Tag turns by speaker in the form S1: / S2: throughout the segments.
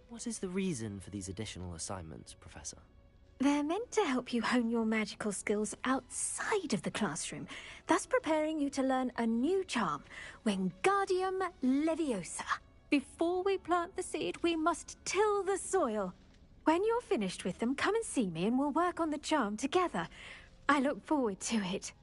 S1: What is the reason for these additional assignments, Professor?
S2: They're meant to help you hone your magical skills outside of the classroom, thus preparing you to learn a new charm, Wingardium Leviosa. Before we plant the seed, we must till the soil. When you're finished with them, come and see me and we'll work on the charm together. I look forward to it.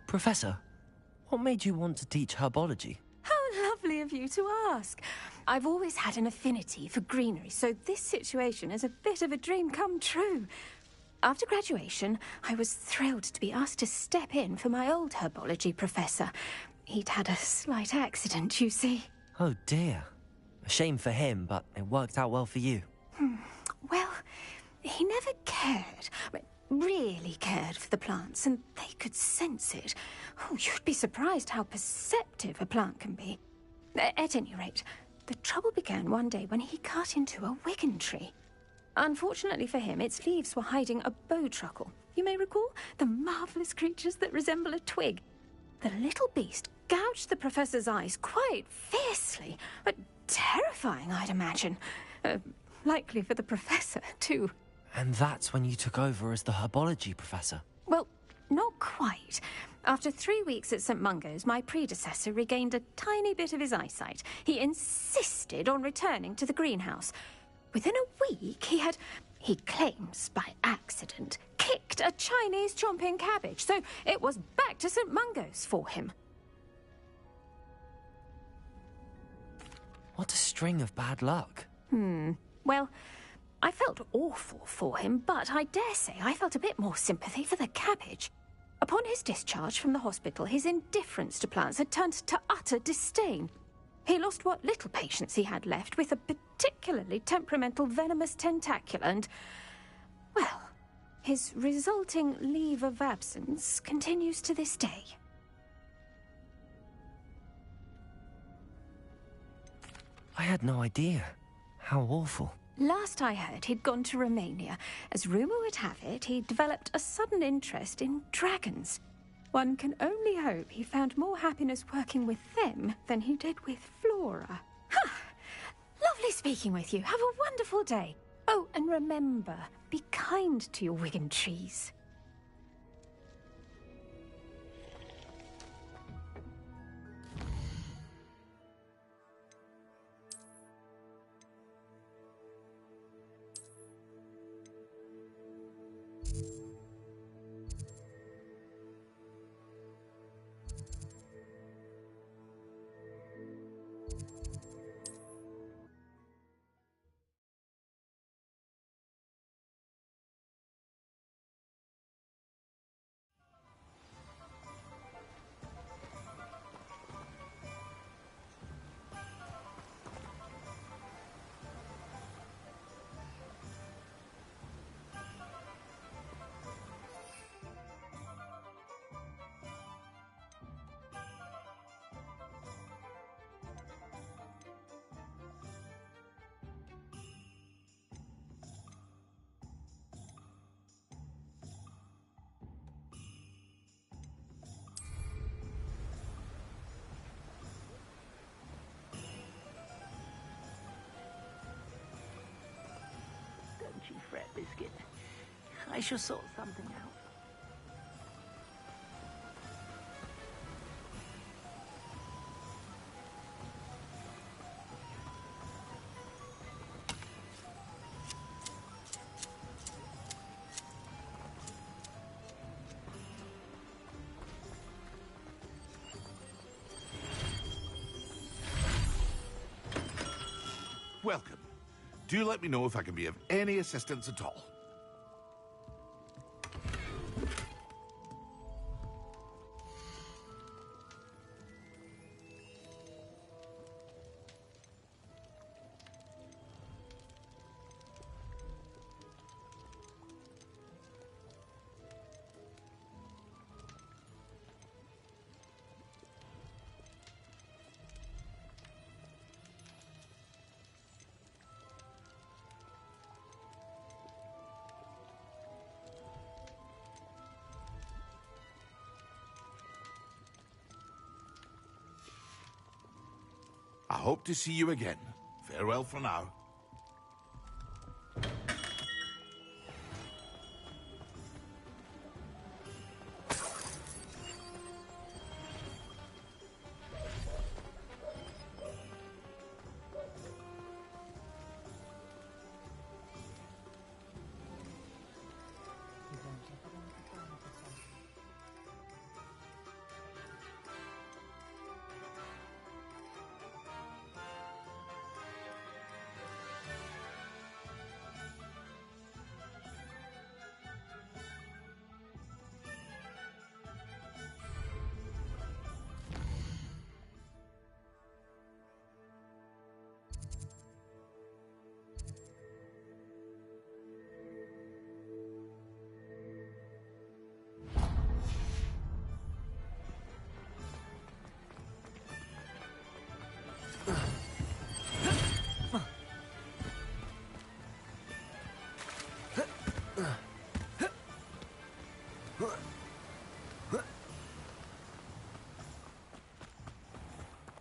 S1: Professor, what made you want to teach herbology?
S2: How lovely of you to ask. I've always had an affinity for greenery, so this situation is a bit of a dream come true. After graduation, I was thrilled to be asked to step in for my old herbology professor. He'd had a slight accident, you see.
S1: Oh dear. A shame for him, but it worked out well for you.
S2: Well, he never cared. Really cared for the plants, and they could sense it. Oh, you'd be surprised how perceptive a plant can be. At any rate, the trouble began one day when he cut into a wigan tree. Unfortunately for him, its leaves were hiding a bowtruckle. You may recall the marvellous creatures that resemble a twig. The little beast gouged the professor's eyes quite fiercely, but terrifying, I'd imagine. Likely for the professor, too.
S1: And that's when you took over as the herbology professor?
S2: Well, not quite. After 3 weeks at St. Mungo's, my predecessor regained a tiny bit of his eyesight. He insisted on returning to the greenhouse. Within a week, he claims by accident, kicked a Chinese chomping cabbage, so it was back to St. Mungo's for him.
S1: What a string of bad luck.
S2: Well, I felt awful for him, but I dare say I felt a bit more sympathy for the cabbage. Upon his discharge from the hospital, his indifference to plants had turned to utter disdain. He lost what little patience he had left with a particularly temperamental venomous tentacula and, well, his resulting leave of absence continues to this day.
S1: I had no idea. How awful.
S2: Last I heard, he'd gone to Romania. As rumour would have it, he developed a sudden interest in dragons. One can only hope he found more happiness working with them than he did with Flora. Lovely speaking with you. Have a wonderful day. Oh, and remember, be kind to your wigan trees.
S3: biscuit. I shall sort something out.
S4: Welcome. Do let me know if I can be of any assistance at all. I hope to see you again. Farewell for now.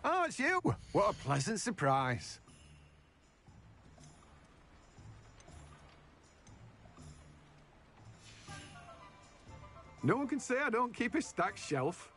S5: Oh, it's you! What a pleasant surprise. No one can say I don't keep a stacked shelf.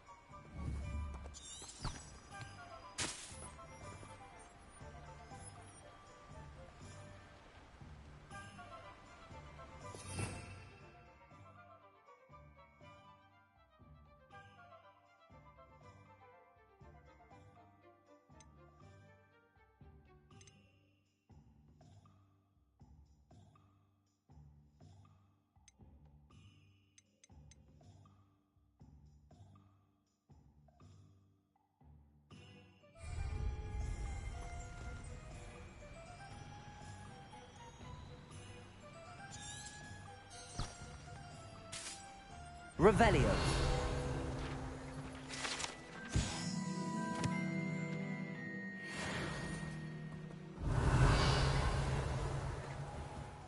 S1: Revelio.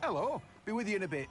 S5: Hello, be with you in a bit.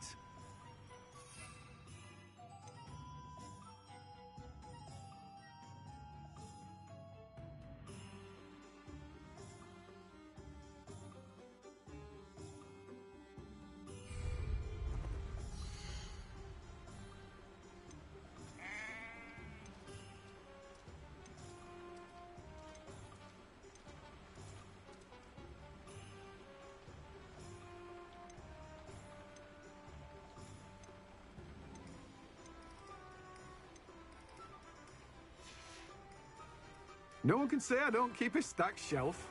S5: No one can say I don't keep a stacked shelf.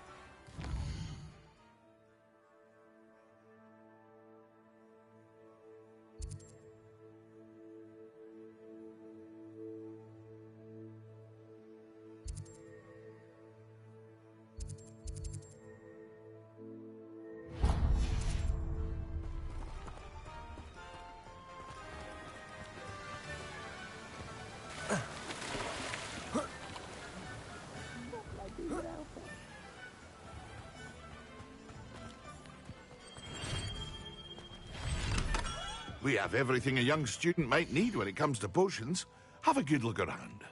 S4: We have everything a young student might need when it comes to potions. Have a good look around.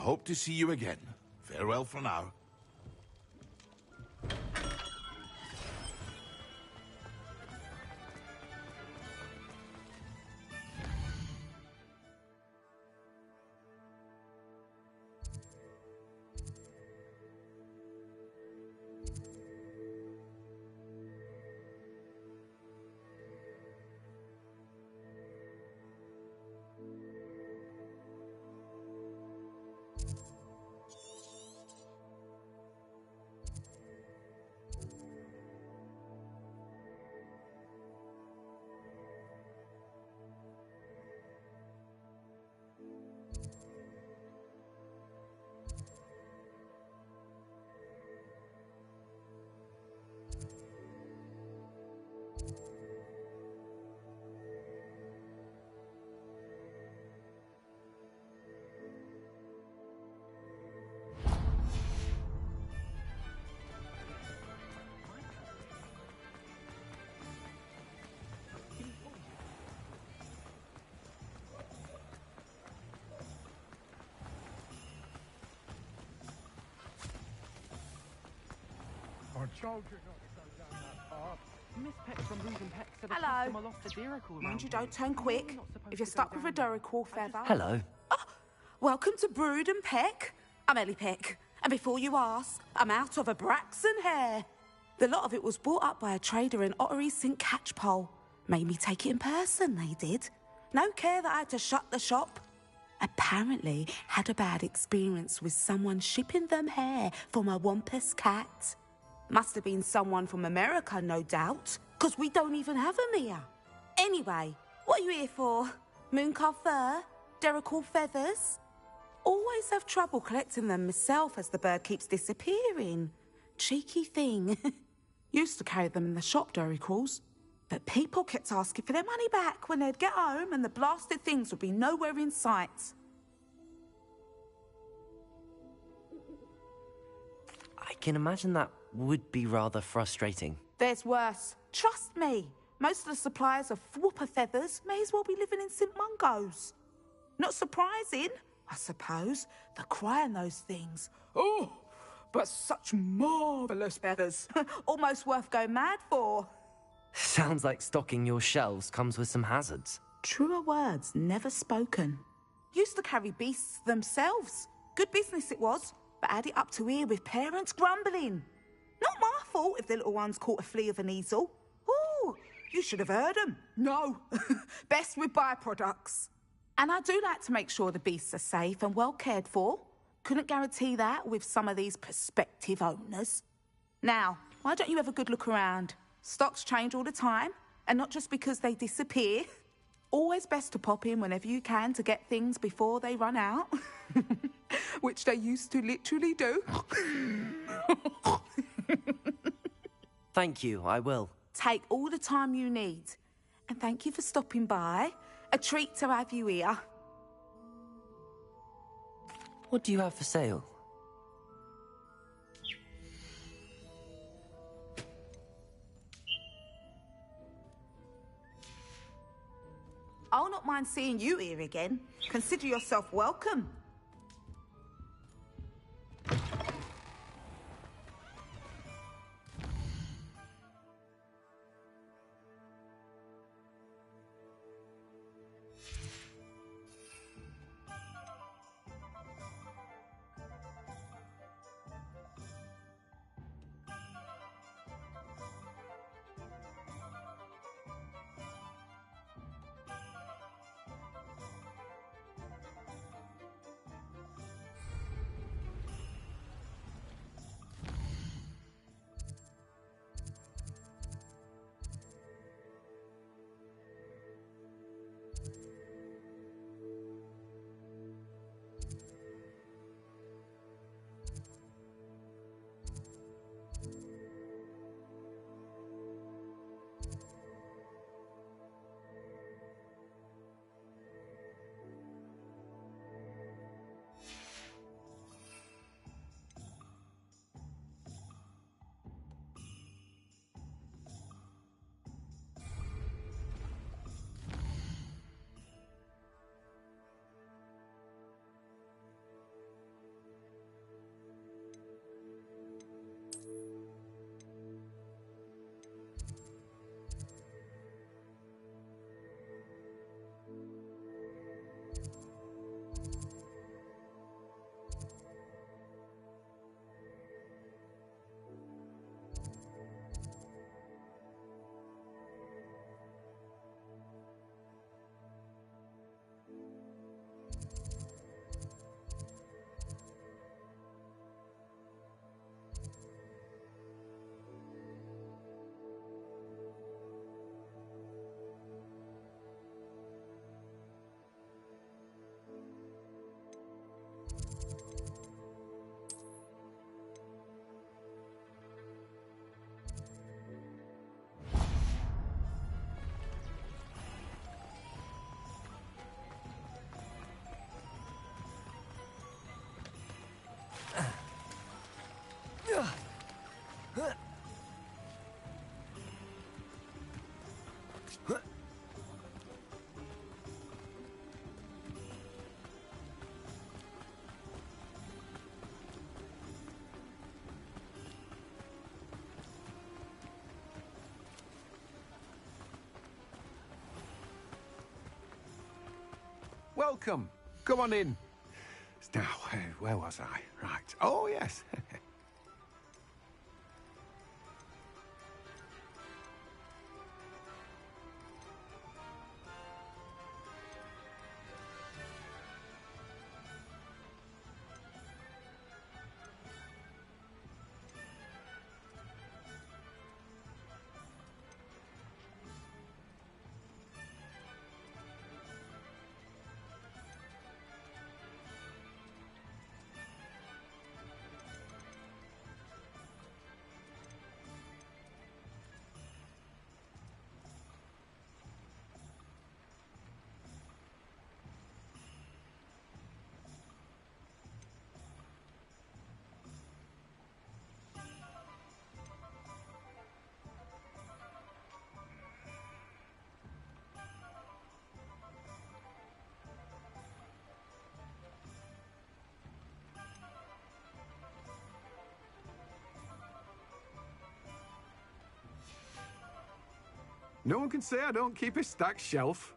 S4: hope to see you again. Farewell for now.
S5: I told you not to go down that path.
S6: Miss Peck from Brood and Peck said a
S7: Hello.
S6: customer lost a Dirical.
S7: Mind you don't turn quick. If you're stuck with a Dirical feather...
S1: Hello.
S7: Welcome to Brood and Peck. I'm Ellie Peck. And before you ask, I'm out of a Braxton hair. The lot of it was bought up by a trader in Ottery St. Catchpole. Made me take it in person, they did. No care that I had to shut the shop. Apparently had a bad experience with someone shipping them hair from a Wampus cat. Must have been someone from America, no doubt, because we don't even have them here. Anyway, what are you here for? Mooncar fur? Dirical feathers? Always have trouble collecting them myself as the bird keeps disappearing. Cheeky thing. Used to carry them in the shop, Diricals. But people kept asking for their money back when they'd get home and the blasted things would be nowhere in sight.
S1: I can imagine that would be rather frustrating.
S7: There's worse. Trust me. Most of the suppliers of whooper feathers may as well be living in St. Mungo's. Not surprising, I suppose, the cry on those things. Oh, but such marvellous feathers. Almost worth going mad for.
S1: Sounds like stocking your shelves comes with some hazards.
S7: Truer words never spoken. Used to carry beasts themselves. Good business it was, but had it up to here with parents grumbling. Not my fault if the little ones caught a flea of an easel. Ooh, you should have heard them. No, best with byproducts. And I do like to make sure the beasts are safe and well cared for. Couldn't guarantee that with some of these prospective owners. Now, why don't you have a good look around? Stocks change all the time, and not just because they disappear. Always best to pop in whenever you can to get things before they run out. Which they used to literally do.
S1: Thank you, I will.
S7: Take all the time you need. And thank you for stopping by. A treat to have you here.
S1: What do you have for sale?
S7: I'll not mind seeing you here again. Consider yourself welcome.
S5: welcome. Come on in. Now, where was I? Right. Oh, yes. No one can say I don't keep a stacked shelf.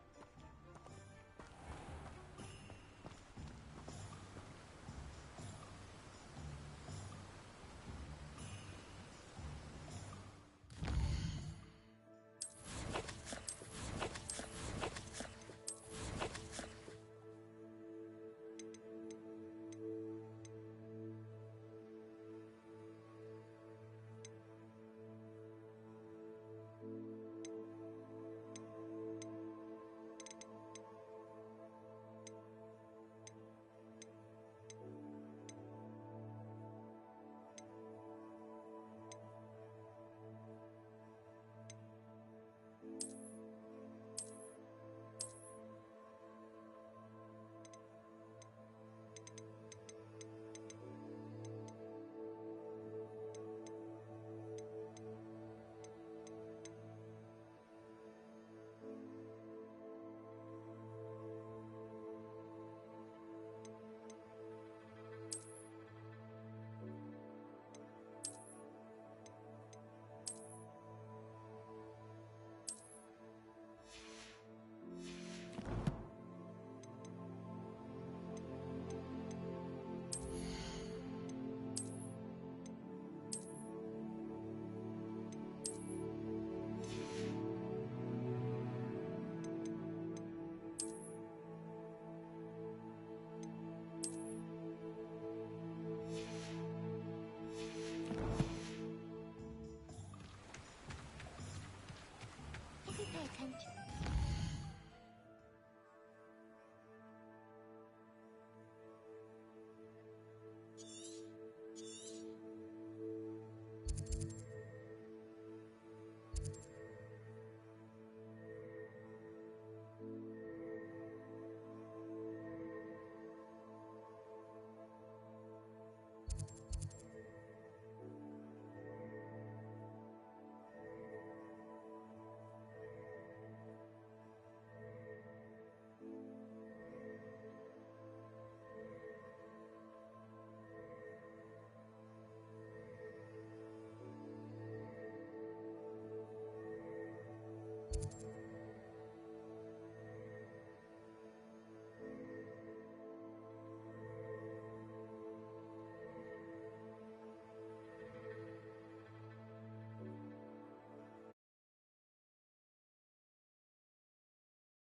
S8: If we pay attention,